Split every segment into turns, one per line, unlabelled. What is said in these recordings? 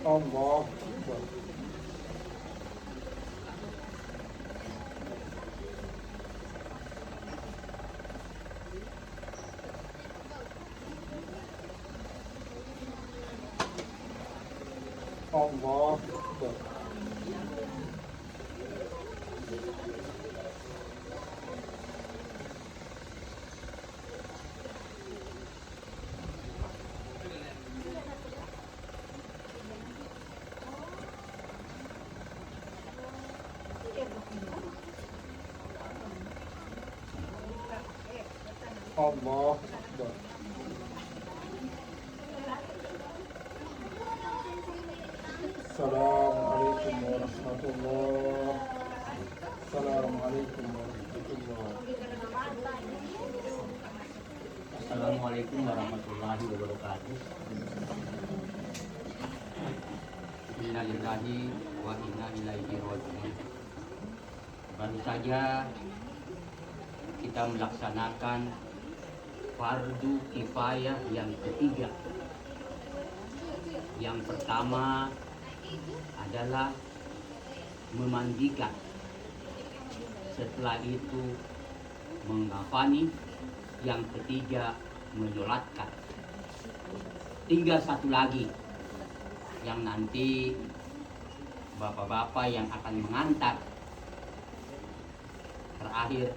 Allah. Allah. Allah. Assalamualaikum warahmatullah. Assalamualaikum warahmatullah.
Assalamualaikum warahmatullahi wabarakatuh. Innalillahi wa inna ilaihi raji'un. Baru saja kita melaksanakan fardu kifayah yang ketiga. Yang pertama adalah memandikan. Setelah itu mengkafani. Yang ketiga menyolatkan. Tinggal satu lagi yang nanti bapak-bapak yang akan mengantar. Terakhir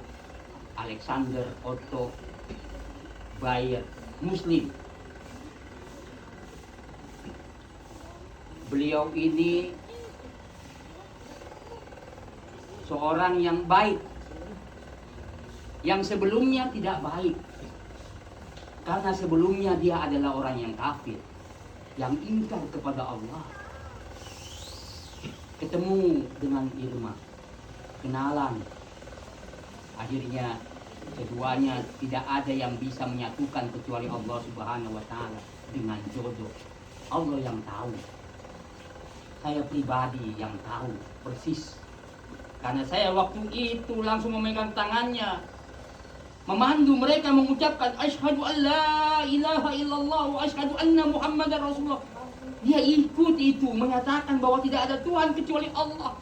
Alexander Otto Bayer Muslim. Beliau ini seorang yang baik, yang sebelumnya tidak baik, karena sebelumnya dia adalah orang yang kafir, yang ingkar kepada Allah. Ketemu dengan Irma, kenalan, akhirnya keduanya tidak ada yang bisa menyatukan kecuali Allah Subhanahu wa Ta'ala dengan jodoh. Allah yang tahu, saya pribadi yang tahu persis, karena saya waktu itu langsung memegang tangannya, memandu mereka mengucapkan asyhadu an la ilaha illallah wa asyhadu anna muhammadar rasulullah. Dia ikut itu, menyatakan bahwa tidak ada Tuhan kecuali Allah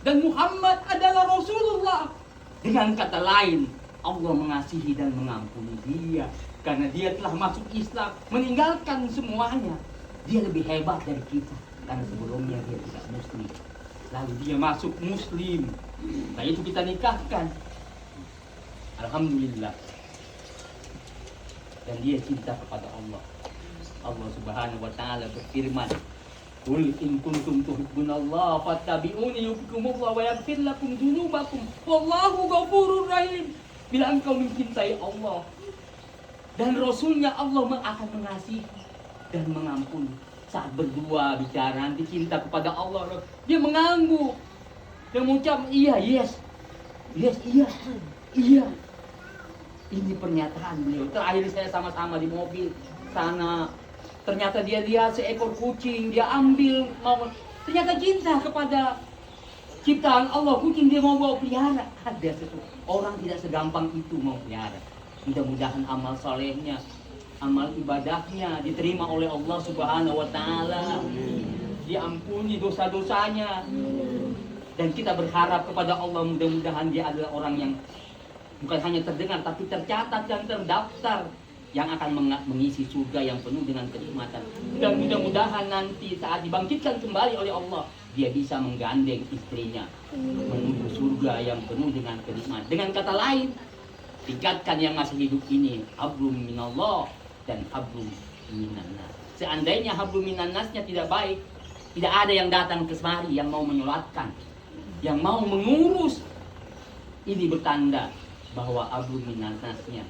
dan Muhammad adalah Rasulullah. Dengan kata lain, Allah mengasihi dan mengampuni dia karena dia telah masuk Islam, meninggalkan semuanya. Dia lebih hebat dari kita karena sebelumnya dia tidak muslim, lalu dia masuk muslim. Nah, itu kita nikahkan. Alhamdulillah. Dan dia cinta kepada Allah. Allah Subhanahu wa Ta'ala berfirman, "Qul in kuntum tuhibbunallaha fattabi'uni yuhibbukumullah wa yaghfir lakum dzunubakum wallahu ghafurur rahim." Bila engkau mencintai Allah dan Rasulnya, Allah akan mengasihi dan mengampuni. Saat berdua bicara, nanti cinta kepada Allah, dia mengangguk dan mengucap iya, yes, iya. Ini pernyataan beliau. Terakhir saya sama-sama di mobil sana, ternyata dia lihat seekor kucing, dia ambil, mau, ternyata cinta kepada ciptaan Allah, kucing dia mau bawa pelihara. Ada sesuatu, orang tidak segampang itu mau pelihara. Mudah-mudahan amal solehnya, amal ibadahnya diterima oleh Allah Subhanahu wa Ta'ala, diampuni dosa-dosanya. Dan kita berharap kepada Allah, mudah-mudahan dia adalah orang yang bukan hanya terdengar tapi tercatat dan terdaftar, yang akan mengisi surga yang penuh dengan kenikmatan. Dan mudah-mudahan nanti saat dibangkitkan kembali oleh Allah, dia bisa menggandeng istrinya menuju surga yang penuh dengan kenikmatan. Dengan kata lain, tingkatkan yang masih hidup ini hablum minallah dan hablum minannas. Seandainya hablum minannasnya tidak baik, tidak ada yang datang ke semari yang mau menyolatkan, yang mau mengurus. Ini bertanda bahwa hablum minannasnya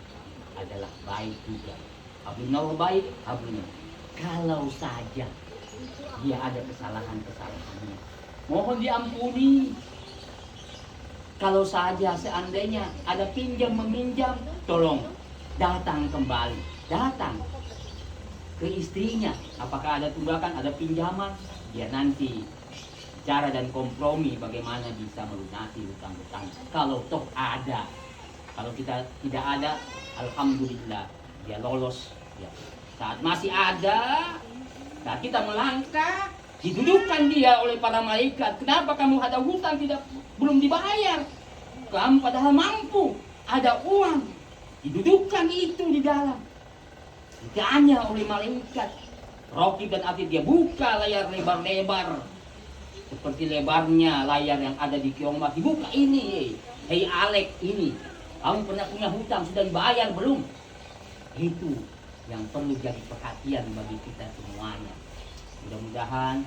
adalah baik juga. Hablum minallah baik, hablum. Kalau saja dia ada kesalahan-kesalahannya, mohon diampuni. Kalau saja seandainya ada pinjam meminjam, tolong datang kembali, datang ke istrinya. Apakah ada tunggakan, ada pinjaman, dia nanti cara dan kompromi bagaimana bisa melunasi hutang-hutang. Kalau toh ada, kalau kita tidak ada, alhamdulillah dia lolos. Ya. Saat masih ada, saat kita melangkah, Didudukkan dia oleh para malaikat. Kenapa kamu ada hutang belum dibayar? Kamu padahal mampu, ada uang. Didudukkan itu di dalam. Ditanya oleh malaikat. Raqib dan Atid, dia buka layar lebar-lebar seperti lebarnya layar yang ada di kiamat. Dibuka ini, hei Alek ini. Kamu pernah punya hutang, sudah dibayar belum? Itu yang perlu jadi perhatian bagi kita semuanya. Mudah-mudahan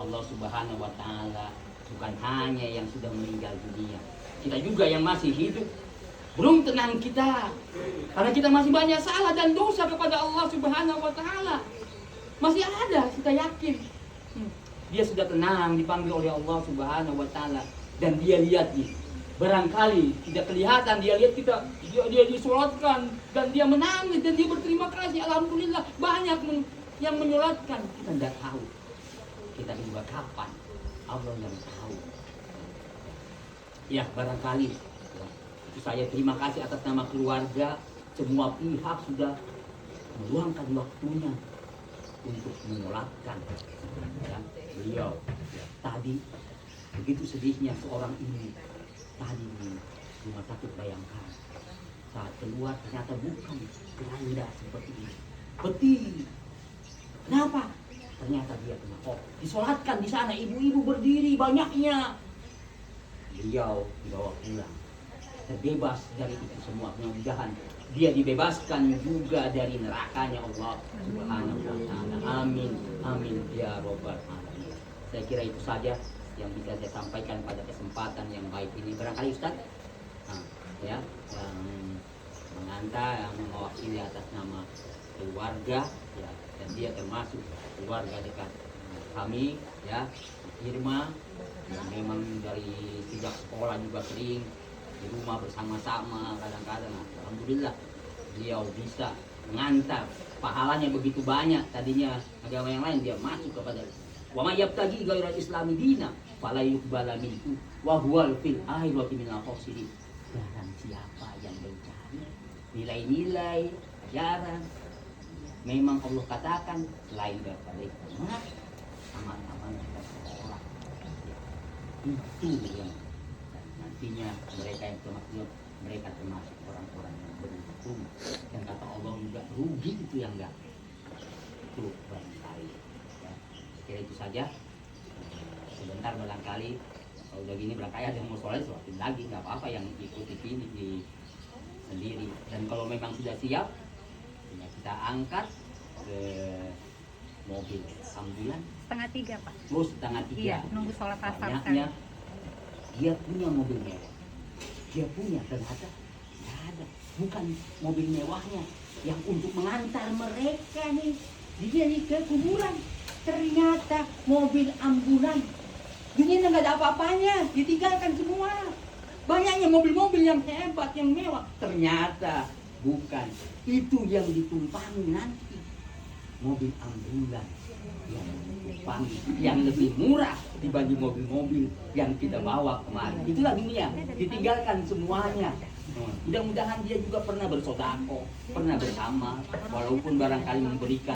Allah Subhanahu wa Ta'ala bukan hanya yang sudah meninggal dunia, kita juga yang masih hidup belum tenang kita, karena kita masih banyak salah dan dosa kepada Allah Subhanahu wa Ta'ala. Masih ada, kita yakin. Dia sudah tenang, dipanggil oleh Allah Subhanahu wa Ta'ala, dan dia lihat nih. Barangkali tidak kelihatan, dia lihat kita, dia disolatkan, dan dia menangis, dan dia berterima kasih. Alhamdulillah, banyak yang menyolatkan. Kita tidak tahu. Kita juga kapan, Allah yang tahu. Ya, barangkali. Ya, itu saya terima kasih atas nama keluarga. Semua pihak sudah meluangkan waktunya untuk menyolatkan ya, beliau. Ya, tadi begitu sedihnya seorang ini tadi di rumah sakit Bayangkara. Saat keluar ternyata bukan keranda seperti ini, peti. Kenapa? Ternyata dia kena disolatkan di sana, ibu-ibu berdiri banyaknya. Beliau dibawa pulang, terbebas dari itu semua. Mudah-mudahan dia dibebaskan juga dari nerakanya Allah Subhanahu wa Ta'ala. Amin, amin ya Rabbal alamin. Saya kira itu saja yang bisa saya sampaikan pada kesempatan yang baik ini. Barangkali Ustaz, ya, yang mengantar, yang mewakili atas nama keluarga, ya, dan dia termasuk keluarga dekat kami, ya, Irma, yang memang dari sejak sekolah juga sering di rumah bersama-sama kadang-kadang. Alhamdulillah beliau bisa mengantar, pahalanya begitu banyak. Tadinya agama yang lain dia masuk kepada wa may yabtaghi ghairal islami dina fala yuqbala minhu wa huwal fil akhirati minal khasirin. Barang siapa yang mencari nilai-nilai ajaran, memang Allah katakan selain daripada iman, aman-aman kita seorang. Itu yang nantinya mereka yang termasuk, mereka termasuk orang-orang yang beruntung. Dan kata Allah juga rugi itu yang enggak. Itu barangkali. Ya, kira itu saja. Sebentar barangkali kalau udah gini barangkali ada yang mau sholat sholatin lagi, nggak apa-apa, yang ikuti ini di sendiri. Dan kalau memang sudah siap, ya kita angkat ke mobil ambulan.
2:30 Pak.
Terus 2:30.
Iya, nunggu sholat asar.
Banyaknya dia punya mobil mewah. Dia punya, ternyata tidak ada. Bukan mobil mewahnya yang untuk mengantar mereka nih. Dia nih ke kuburan. Ternyata mobil ambulan. Dunia nggak ada apa-apanya, ditinggalkan semua. Banyaknya mobil-mobil yang hebat, yang mewah. Ternyata bukan. Itu yang ditumpangi nanti. Mobil ambulan yang ditumpangi, yang lebih murah dibanding mobil-mobil yang kita bawa kemarin. Itulah dunia, ditinggalkan semuanya. Mudah-mudahan dia juga pernah bersedekah, pernah bersama, walaupun barangkali memberikan